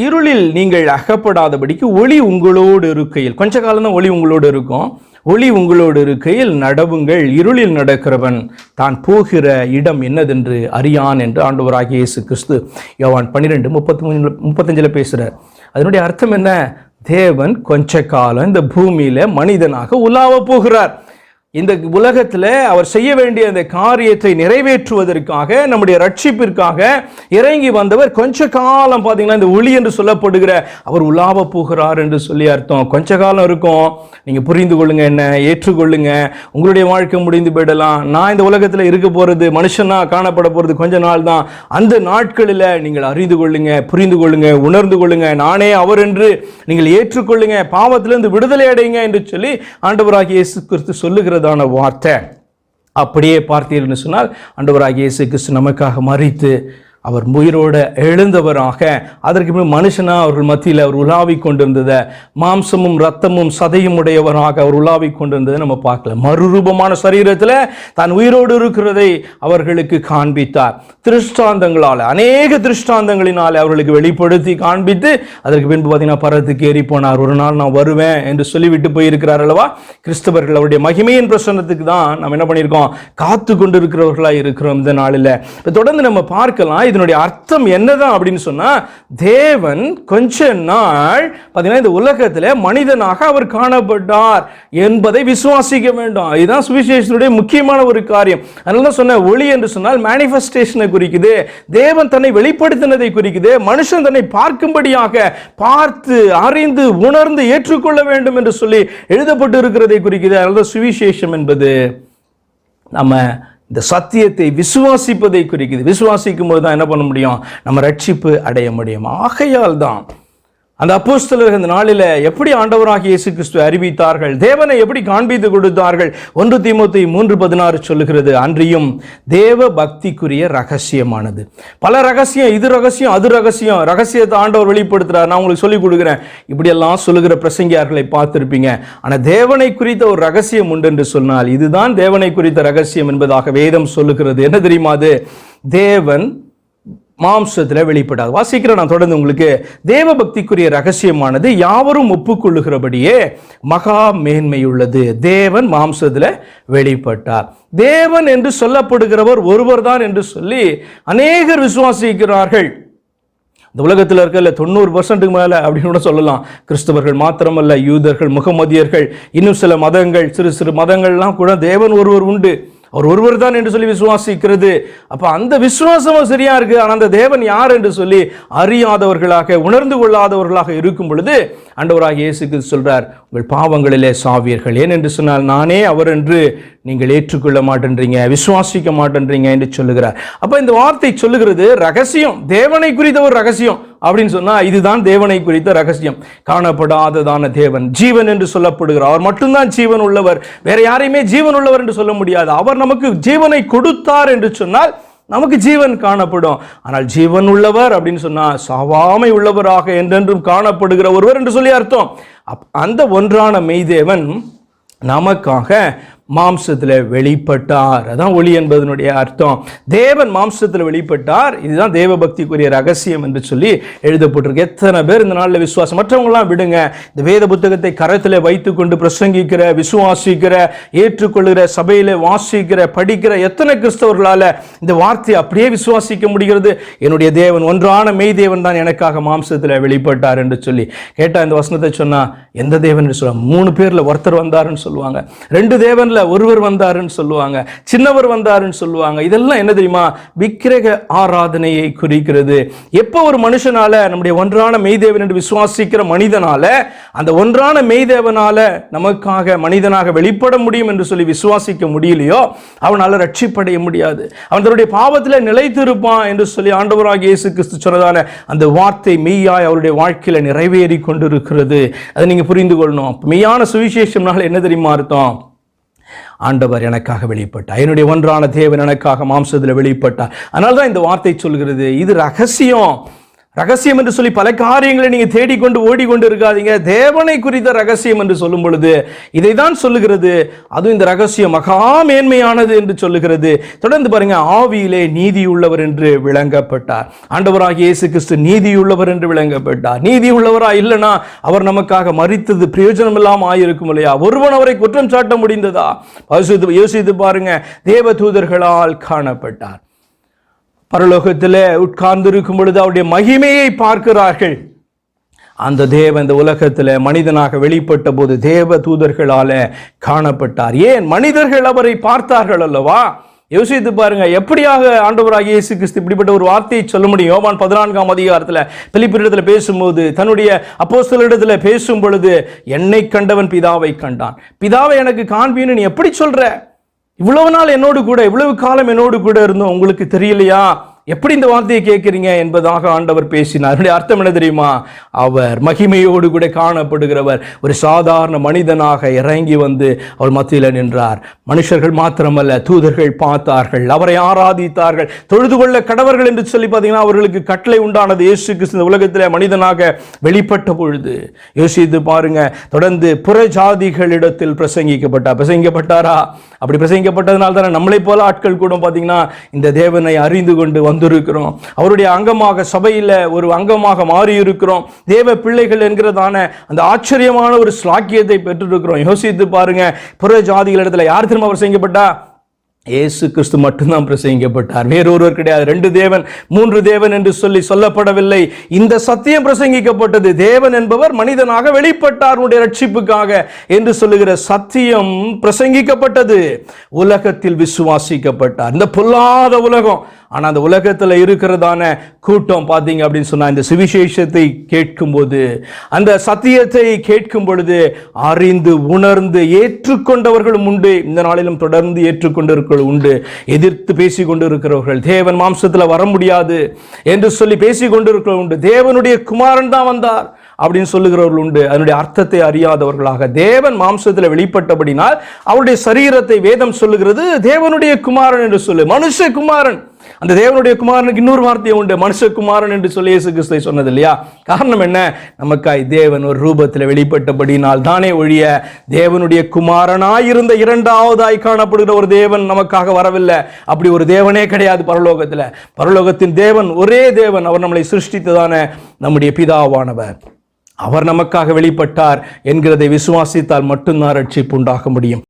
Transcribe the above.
இருளில் நீங்கள் அகப்படாதபடிக்கு ஒளி உங்களோடு இருக்கையில், கொஞ்ச காலம் தான் ஒளி உங்களோடு இருக்கும், ஒளி உங்களோடு இருக்கையில் நடவுங்கள். இருளில் நடக்கிறவன் தான் போகிற இடம் என்னதென்று அறியான் என்று ஆண்டவராகிய இயேசு கிறிஸ்து யோவான் 12:33-35 பேசுகிறார். அதனுடைய அர்த்தம் என்ன? தேவன் கொஞ்ச காலம் இந்த பூமியில மனிதனாக உலாவ போகிறார். இந்த உலகத்தில் அவர் செய்ய வேண்டிய அந்த காரியத்தை நிறைவேற்றுவதற்காக, நம்முடைய ரட்சிப்பிற்காக இறங்கி வந்தவர் கொஞ்ச காலம் பார்த்தீங்கன்னா இந்த ஒளி என்று சொல்லப்படுகிற அவர் உலாவ போகிறார் என்று சொல்லி அர்த்தம். கொஞ்ச காலம் இருக்கும், நீங்கள் புரிந்து கொள்ளுங்க, என்ன ஏற்றுக்கொள்ளுங்க. உங்களுடைய வாழ்க்கை முடிந்து போயிடலாம். நான் இந்த உலகத்தில் இருக்க போகிறது, மனுஷனா காணப்பட போகிறது கொஞ்ச நாள் தான். அந்த நாட்களில் நீங்கள் அறிந்து கொள்ளுங்க, புரிந்து கொள்ளுங்க, உணர்ந்து கொள்ளுங்க, நானே அவர் என்று நீங்கள் ஏற்றுக்கொள்ளுங்க, பாவத்திலிருந்து விடுதலை அடைங்க என்று சொல்லி ஆண்டவராகிய இயேசு கிறிஸ்து சொல்லுகிற வார்த்தை. அப்படியே பார்த்தீர்கள் சொன்னால் ஆண்டவராகிய இயேசு கிறிஸ்து நமக்காக மரித்து அவர் உயிரோடு எழுந்தவராக, அதற்கு பின் மனுஷனா அவர்கள் மத்தியில் அவர் உலாவிக் கொண்டிருந்ததை, மாம்சமும் இரத்தமும் சதையும் உடையவராக அவர் உலாவிக் கொண்டிருந்ததை நம்ம பார்க்கல. மறுரூபமான சரீரத்தில் தான் உயிரோடு இருக்கிறதை அவர்களுக்கு காண்பித்தார். திருஷ்டாந்தங்களால், அநேக திருஷ்டாந்தங்களினால் அவர்களுக்கு வெளிப்படுத்தி காண்பித்து அதற்கு பின்பு பார்த்தீங்கன்னா பரத்துக்கு ஏறி போனார். ஒரு நாள் நான் வருவேன் என்று சொல்லிவிட்டு போயிருக்கிறார் அல்லவா. கிறிஸ்தவர்கள் அவருடைய மகிமையின் பிரசன்னத்துக்கு தான் நம்ம என்ன பண்ணியிருக்கோம், காத்து கொண்டு இருக்கிறவர்களாக இருக்கிறோம் இந்த நாளில். தொடர்ந்து நம்ம பார்க்கலாம் இதனுடைய அர்த்தம் என்னதான் அப்படின்னு சொன்னா, தேவன் கொஞ்ச நாள் பார்த்தீங்கன்னா இந்த உலகத்தில் மனிதனாக அவர் காணப்பட்டார் என்பதை விசுவாசிக்க வேண்டும். இதுதான் சுவிசேஷனுடைய முக்கியமான ஒரு காரியம். அதனால தான் சொன்ன ஒளி என்று சொன்னால் மேனிஃபெஸ்டேஷனை குறிக்குது, தேவன் தன்னை வெளிப்படுத்தினதை குறிக்குது, மனுஷன் தன்னை பார்க்கும்படியாக பார்த்து அறிந்து உணர்ந்து ஏற்றுக்கொள்ள வேண்டும் என்று சொல்லி எழுதப்பட்டு இருக்கிறதை குறிக்குது. அதனால தான் சுவிசேஷம் என்பது நம்ம இந்த சத்தியத்தை விசுவாசிப்பதை குறிக்குது. விசுவாசிக்கும் போது தான் என்ன பண்ண முடியும், நம்ம ரட்சிப்பு அடைய முடியும். ஆகையால் தான் அந்த அப்போஸ்தலர்கள் இந்த நாளில் எப்படி ஆண்டவராகிய இயேசு கிறிஸ்துவை அறிவித்தார்கள், தேவனை எப்படி காண்பித்து கொடுத்தார்கள். 1 தீமோத்தேயு 3:16 சொல்லுகிறது, அன்றியும் தேவ பக்திக்குரிய ரகசியமானது. பல ரகசியம், இது ரகசியம் அது ரகசியம், ரகசியத்தை ஆண்டவர் வெளிப்படுத்துறார், நான் உங்களுக்கு சொல்லிக் கொடுக்குறேன், இப்படியெல்லாம் சொல்லுகிற பிரசங்கியார்களை பார்த்துருப்பீங்க. ஆனால் தேவனை குறித்த ஒரு ரகசியம் உண்டு என்று சொன்னால் இதுதான் தேவனை குறித்த ரகசியம் என்பதாக வேதம் சொல்லுகிறது. என்ன தெரியுமா? அது தேவன் மாம்சத்தில் வெளிப்படாது. வாசிக்கிறேன் நான் தொடர்ந்து உங்களுக்கு. தேவ பக்திக்குரிய ரகசியமானது யாவரும் ஒப்புக்கொள்ளுகிறபடியே மகா மேன்மையுள்ளது. தேவன் மாம்சத்தில் வெளிப்பட்டார். தேவன் என்று சொல்லப்படுகிறவர் ஒருவர் தான் என்று சொல்லி அநேகர் விசுவாசிக்கிறார்கள். இந்த உலகத்தில் இருக்கிற 90% மேலே அப்படின்னு கூட சொல்லலாம். கிறிஸ்தவர்கள் மாத்திரமல்ல, யூதர்கள், முகமதியர்கள், இன்னும் சில மதங்கள், சிறு சிறு மதங்கள்லாம் கூட தேவன் ஒருவர் உண்டு, அவர் ஒருவர் தான் என்று சொல்லி விசுவாசிக்கிறது. அப்ப அந்த விசுவாசமும் சரியா இருக்கு. ஆனால் அந்த தேவன் யார் என்று சொல்லி அறியாதவர்களாக, உணர்ந்து கொள்ளாதவர்களாக இருக்கும் பொழுது ஆண்டவராகிய இயேசு கிறிஸ்து சொல்றார், உங்கள் பாவங்களிலே சாவீர்கள். ஏன் என்று சொன்னால் நானே அவர் என்று நீங்கள் ஏற்றுக்கொள்ள மாட்டேன்றீங்க, விசுவாசிக்க மாட்டேன்றீங்க என்று சொல்லுகிறார். அப்ப இந்த வார்த்தை சொல்லுகிறது ரகசியம், தேவனை குறித்த ஒரு ரகசியம் அப்படின்னு சொன்னா இதுதான் தேவனை குறித்த ரகசியம். காணப்படாததான தேவன், ஜீவன் என்று சொல்லப்படுகிறார், அவர் மட்டும்தான் ஜீவன் உள்ளவர், வேற யாரையுமே ஜீவன் உள்ளவர் என்று சொல்ல முடியாது. அவர் நமக்கு ஜீவனை கொடுத்தார் என்று சொன்னால் நமக்கு ஜீவன் காணப்படும். ஆனால் ஜீவன் உள்ளவர் அப்படின்னு சொன்னா சாவாமை உள்ளவராக என்றென்றும் காணப்படுகிற ஒருவர் என்று சொல்லி அர்த்தம். அந்த ஒன்றான மெய்தேவன் நமக்காக மாம்சத்தில் வெளிப்பட்டார். அதான் ஒளி என்பதனுடைய அர்த்தம். தேவன் மாம்சத்தில் வெளிப்பட்டார். இதுதான் தேவ பக்திக்குரிய ரகசியம் என்று சொல்லி எழுதப்பட்டிருக்கு. எத்தனை பேர் இந்த நாளில் விசுவாசம், மற்றவங்களாம் விடுங்க, இந்த வேத புத்தகத்தை கரத்தில் வைத்துக்கொண்டு பிரசங்கிக்கிற, விசுவாசிக்கிற, ஏற்றுக்கொள்கிற, சபையில் வாசிக்கிற, படிக்கிற எத்தனை கிறிஸ்தவர்களால் இந்த வார்த்தையை அப்படியே விசுவாசிக்க முடிகிறது? என்னுடைய தேவன், ஒன்றான மெய் தேவன் தான் எனக்காக மாம்சத்தில் வெளிப்பட்டார் என்று சொல்லி கேட்டால் இந்த வசனத்தை சொன்னா எந்த தேவன் என்று சொல்லுவாங்க? 3 பேர்ல ஒருத்தர் வந்தாருன்னு சொல்லுவாங்க, 2 தேவன்ல ஒருவர் வந்தாருன்னு சொல்லுவாங்க, சின்னவர் வந்தாருன்னு சொல்லுவாங்க. இதெல்லாம் என்ன தெரியுமா? விக்கிரக ஆராதனையை குறிக்கிறது. எப்போ ஒரு மனுஷனால, நம்முடைய ஒன்றான மெய்தேவன் என்று விசுவாசிக்கிற மனிதனால, அந்த ஒன்றான மெய்தேவனால நமக்காக மனிதனாக வெளிப்பட முடியும் என்று சொல்லி விசுவாசிக்க முடியலையோ அவனால ரட்சிப்படைய முடியாது. அவன் தன்னுடைய பாவத்தில் நிலைத்திருப்பான் என்று சொல்லி ஆண்டவராகிய இயேசு கிறிஸ்து சொன்னதான அந்த வார்த்தை மெய்யாய் அவருடைய வாழ்க்கையில நிறைவேறி கொண்டிருக்கிறது. அதை நீங்க புரிந்து கொள்ளணும். மெய்யான சுவிசேஷம்னால என்ன தெரியுமா அர்த்தம்? ஆண்டவர் எனக்காக வெளிப்பட்டார், என்னுடைய ஒன்றான தேவன் எனக்காக மாம்சத்தில் வெளிப்பட்டார். அதனால தான் இந்த வார்த்தை சொல்கிறது இது ரகசியம். ரகசியம் என்று சொல்லி பல காரியங்களை நீங்க தேடிக்கொண்டு ஓடிக்கொண்டு இருக்காதீங்க. தேவனை குறித்த ரகசியம் என்று சொல்லும் பொழுது இதை தான் சொல்லுகிறது. அதுவும் இந்த ரகசியம் மகா மேன்மையானது என்று சொல்லுகிறது. தொடர்ந்து பாருங்க, ஆவியிலே நீதியுள்ளவர் என்று விளங்கப்பட்டார். ஆண்டவராகிய இயேசு கிறிஸ்து நீதியுள்ளவர் என்று விளங்கப்பட்டார். நீதியுள்ளவரா இல்லைனா அவர் நமக்காக மரித்தது பிரயோஜனம் இல்லாமல் ஆயிருக்கும் இல்லையா? ஒருவன் அவரை குற்றம் சாட்ட முடிந்ததா? யோசித்து பாருங்க. தேவ தூதர்களால் காணப்பட்டார். பரலோகத்தில் உட்கார்ந்திருக்கும் பொழுது அவருடைய மகிமையை பார்க்கிறார்கள். அந்த தேவன் இந்த உலகத்தில் மனிதனாக வெளிப்பட்ட போது தேவ தூதர்களால காணப்பட்டார். ஏன்? மனிதர்கள் அவரை பார்த்தார்கள் அல்லவா? யோசித்து பாருங்க, எப்படியாக ஆண்டவராகிய இயேசு கிறிஸ்து இப்படிப்பட்ட ஒரு வார்த்தையை சொல்ல முடியும்? யோவான் 14ஆம் அதிகாரத்தில் பிலிப்பியரிடத்தில் பேசும்போது, தன்னுடைய அப்போஸ்தலரிடத்தில் பேசும் பொழுது, என்னை கண்டவன் பிதாவை கண்டான், பிதாவை எனக்கு காண்பின்னு நீ எப்படி சொல்ற? இவ்வளவு நாள் என்னோடு கூட, இவ்வளவு காலம் என்னோடு கூட இருந்தோம், உங்களுக்கு தெரியலையா? எப்படி இந்த வார்த்தையை கேட்கிறீங்க என்பதாக ஆண்டவர் பேசினார். அதனுடைய அர்த்தம் என்ன தெரியுமா? அவர் மகிமையோடு கூட காணப்படுகிறவர் ஒரு சாதாரண மனிதனாக இறங்கி வந்து அவர் மத்தியில் நின்றார். மனுஷர்கள் மாத்திரமல்ல, தூதர்கள் பார்த்தார்கள், அவரை ஆராதித்தார்கள், தொழுது கொள்ள கடவர்கள் என்று சொல்லி பார்த்தீங்கன்னா அவர்களுக்கு கட்டளை உண்டானது. இயேசு கிறிஸ்து உலகத்தில் மனிதனாக வெளிப்பட்ட பொழுது யோசித்து பாருங்க. தொடர்ந்து புற ஜாதிகளிடத்தில் பிரசங்கிக்கப்பட்டாரா? அப்படி பிரசங்கிக்கப்பட்டதுனால தானே நம்மளை போல ஆட்கள் கூட பார்த்தீங்கன்னா இந்த தேவனை அறிந்து கொண்டு வந்திருக்கிறோம். அவருடைய அங்கமாக, சபையில் ஒரு அங்கமாக மாறி இருக்கிறோம். தேவ பிள்ளைகள் என்கிறதான அந்த ஆச்சரியமான ஒரு ஸ்லாக்கியத்தை பெற்றிருக்கிறோம். யோசித்து பாருங்க, புற ஜாதிகளிடத்தில் யார் திரும்ப பிரசங்கிக்கப்பட்டா? இயேசு கிறிஸ்து மட்டும்தான் பிரசங்கிக்கப்பட்டார். வேறொருவர் கிடையாது. 2 தேவன் 3 தேவன் என்று சொல்லப்படவில்லை. இந்த சத்தியம் பிரசங்கிக்கப்பட்டது. தேவன் என்பவர் மனிதனாக வெளிப்பட்டார் உடைய ரட்சிப்புக்காக என்று சொல்லுகிற சத்தியம் பிரசங்கிக்கப்பட்டது. உலகத்தில் விசுவாசிக்கப்பட்டார். இந்த பொல்லாத உலகம், ஆனால் அந்த உலகத்தில் இருக்கிறதான கூட்டம் பார்த்தீங்க அப்படின்னு சொன்னால், இந்த சுவிசேஷத்தை கேட்கும்போது, அந்த சத்தியத்தை கேட்கும் பொழுது அறிந்து உணர்ந்து ஏற்றுக்கொண்டவர்களும் உண்டு. இந்த நாளிலும் தொடர்ந்து ஏற்றுக்கொண்டிருக்கிறவர்கள் உண்டு. எதிர்த்து பேசிக் கொண்டிருக்கிறவர்கள், தேவன் மாம்சத்தில் வர முடியாது என்று சொல்லி பேசிக் கொண்டிருக்கிறவர்கள் உண்டு. தேவனுடைய குமாரன் தான் வந்தார் அப்படின்னு சொல்லுகிறவர்கள் உண்டு. அதனுடைய அர்த்தத்தை அறியாதவர்களாக, தேவன் மாம்சத்தில் வெளிப்பட்டபடினால் அவருடைய சரீரத்தை வேதம் சொல்லுகிறது தேவனுடைய குமாரன் என்று சொல்லு. மனுஷகுமாரன், அந்த தேவனுடைய குமாரனுக்கு இன்னொரு வார்த்தை உண்டு, மனுஷகுமாரன் என்று சொல்லி இயேசு கிறிஸ்து சொன்னது இல்லையா? காரணம் என்ன? நமக்காய் தேவன் ஒரு ரூபத்தில் வெளிப்பட்டபடினால் தானே ஒழிய தேவனுடைய குமாரனாயிருந்த இரண்டாவதாய் காணப்படுகிற ஒரு தேவன் நமக்காக வரவில்லை. அப்படி ஒரு தேவனே கிடையாது பரலோகத்தில். பரலோகத்தின் தேவன் ஒரே தேவன். அவர் நம்மளை சிருஷ்டித்ததான நம்முடைய பிதாவானவர். அவர் நமக்காக வெளிப்பட்டார் என்கிறதை விசுவாசித்தால் மட்டும்தான் ரட்சிப்பு உண்டாக முடியும்.